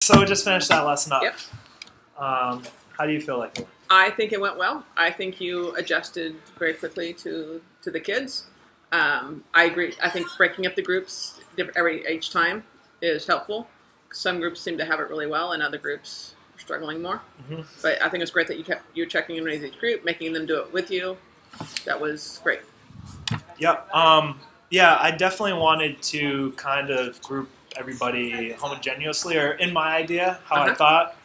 So we just finished that lesson up. Yep. How do you feel like it? I think it went well. I think you adjusted very quickly to the kids. I agree. I think breaking up the groups each time is helpful. Some groups seem to have it really well, and other groups are struggling more. Mm-hmm. But I think it's great that you were checking in with each group, making them do it with you. That was great. Yep. Yeah, I definitely wanted to kind of group everybody homogeneously, or in my idea, how I thought.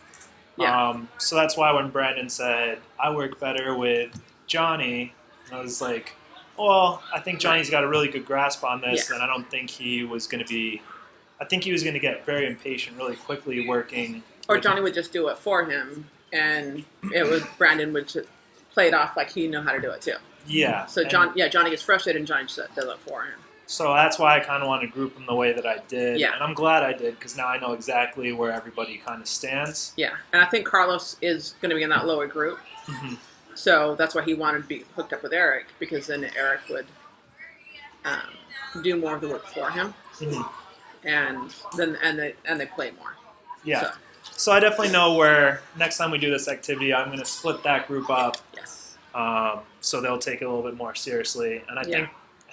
Yeah. So that's why when Brandon said, I work better with Johnny, I was like, well, I think Johnny's got a really good grasp on this, and I don't think he was going to be, I think he was going to get very impatient really quickly working. Or Johnny would just do it for him, and Brandon would just play it off like he knew how to do it too. Yeah. So Johnny gets frustrated, and Johnny just does it for him. So that's why I kind of want to group them the way that I did. Yeah. And I'm glad I did, because now I know exactly where everybody kind of stands. Yeah. And I think Carlos is going to be in that lower group. Mm-hmm. So that's why he wanted to be hooked up with Eric, because then Eric would do more of the work for him. Mm-hmm. And they play more. Yeah. So I definitely know where next time we do this activity, I'm going to split that group up. Yes. So they'll take it a little bit more seriously. And I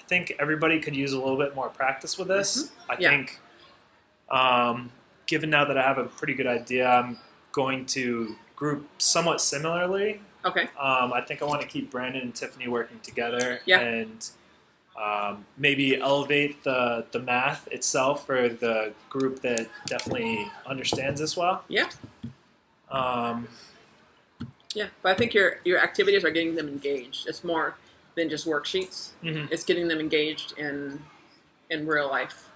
think everybody could use a little bit more practice with this. Mm-hmm. I think, given now that I have a pretty good idea, I'm going to group somewhat similarly. Okay. I think I want to keep Brandon and Tiffany working together. Yeah. And maybe elevate the math itself for the group that definitely understands this well. Yeah. Yeah, but I think your activities are getting them engaged. It's more than just worksheets. Mm-hmm. It's getting them engaged in real life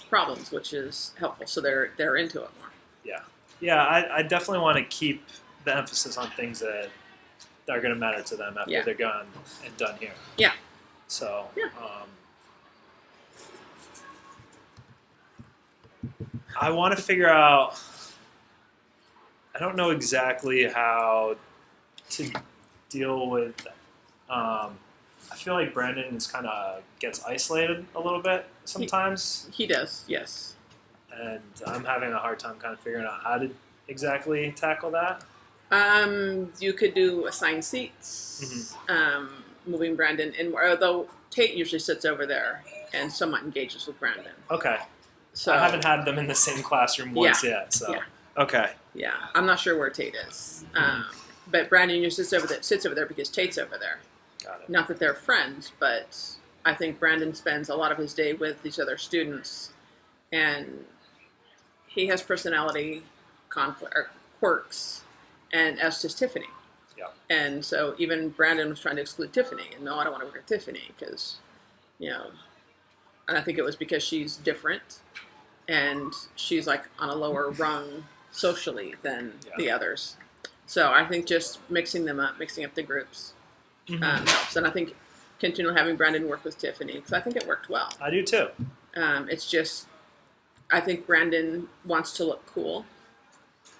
problems, which is helpful. So they're into it more. Yeah. Yeah, I definitely want to keep the emphasis on things that are going to matter to them after they're gone and done here. Yeah. So, I want to figure out, I don't know exactly how to deal with, I feel like Brandon gets isolated a little bit sometimes. He does, yes. And I'm having a hard time kind of figuring out how to exactly tackle that. You could do assigned seats, moving Brandon in more, although Tate usually sits over there and somewhat engages with Brandon. Okay. So I haven't had them in the same classroom once yet, so. Yeah. Okay. Yeah, I'm not sure where Tate is. But Brandon usually sits over there because Tate's over there. Got it. Not that they're friends, but I think Brandon spends a lot of his day with these other students, and he has personality quirks, and as does Tiffany. Yeah. And so even Brandon was trying to exclude Tiffany, and no, I don't want to work with Tiffany because, and I think it was because she's different, and she's like on a lower rung socially than the others. So I think just mixing up the groups helps. And I think continually having Brandon work with Tiffany, because I think it worked well. I do too. It's just, I think Brandon wants to look cool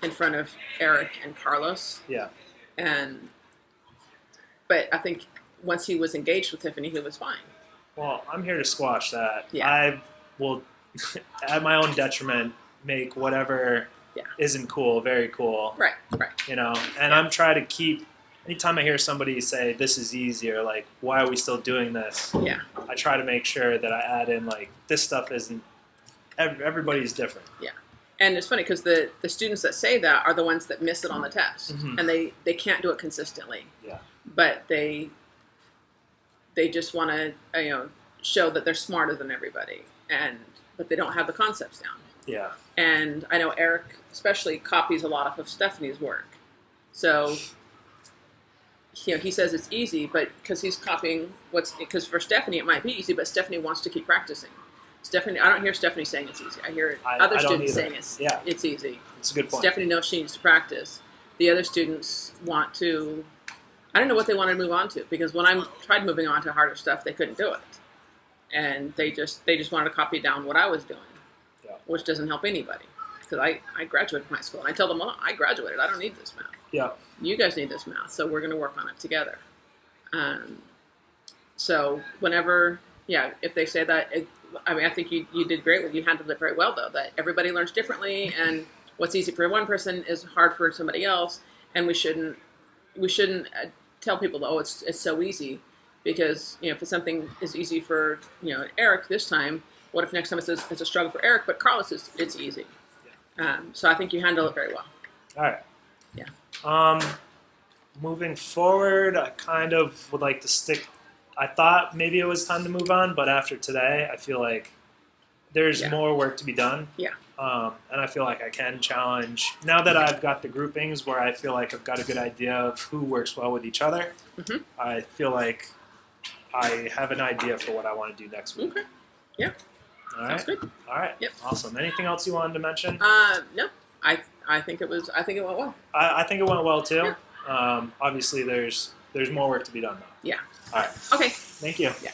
in front of Eric and Carlos. Yeah. But I think once he was engaged with Tiffany, he was fine. Well, I'm here to squash that. Yeah. I will, at my own detriment, make whatever isn't cool very cool. Right. And I'm trying to keep, anytime I hear somebody say, this is easy, or like, why are we still doing this? Yeah. I try to make sure that I add in, like, this stuff isn't, everybody's different. Yeah. And it's funny because the students that say that are the ones that miss it on the test. Mm-hmm. And they can't do it consistently. Yeah. But they just want to show that they're smarter than everybody, but they don't have the concepts down. Yeah. And I know Eric especially copies a lot of Stephanie's work. So he says it's easy, but because he's copying because for Stephanie it might be easy, but Stephanie wants to keep practicing. Stephanie, I don't hear Stephanie saying it's easy. I hear other students saying it's easy. It's a good point. Stephanie knows she needs to practice. The other students want to, I don't know what they want to move on to, because when I tried moving on to harder stuff, they couldn't do it. And they just wanted to copy down what I was doing, which doesn't help anybody. Because I graduated from high school, and I tell them, well, I graduated. I don't need this math. Yeah. You guys need this math, so we're going to work on it together. So whenever, if they say that, I mean, I think you did great. You handled it very well, though. That everybody learns differently, and what's easy for one person is hard for somebody else, and we shouldn't tell people, oh, it's so easy, because if something is easy for Eric this time, what if next time it's a struggle for Eric, but Carlos it's easy. So I think you handle it very well. All right. Yeah. Moving forward, I kind of would like to stick. I thought maybe it was time to move on, but after today, I feel like there's more work to be done. Yeah. And I feel like I can challenge, now that I've got the groupings where I feel like I've got a good idea of who works well with each other, I feel like I have an idea for what I want to do next week. Okay. Yeah. All right. Sounds good. All right. Yep. Awesome. Anything else you wanted to mention? No. I think it went well. I think it went well too. Yeah. Obviously, there's more work to be done though. Yeah. All right. Okay. Thank you. Yeah.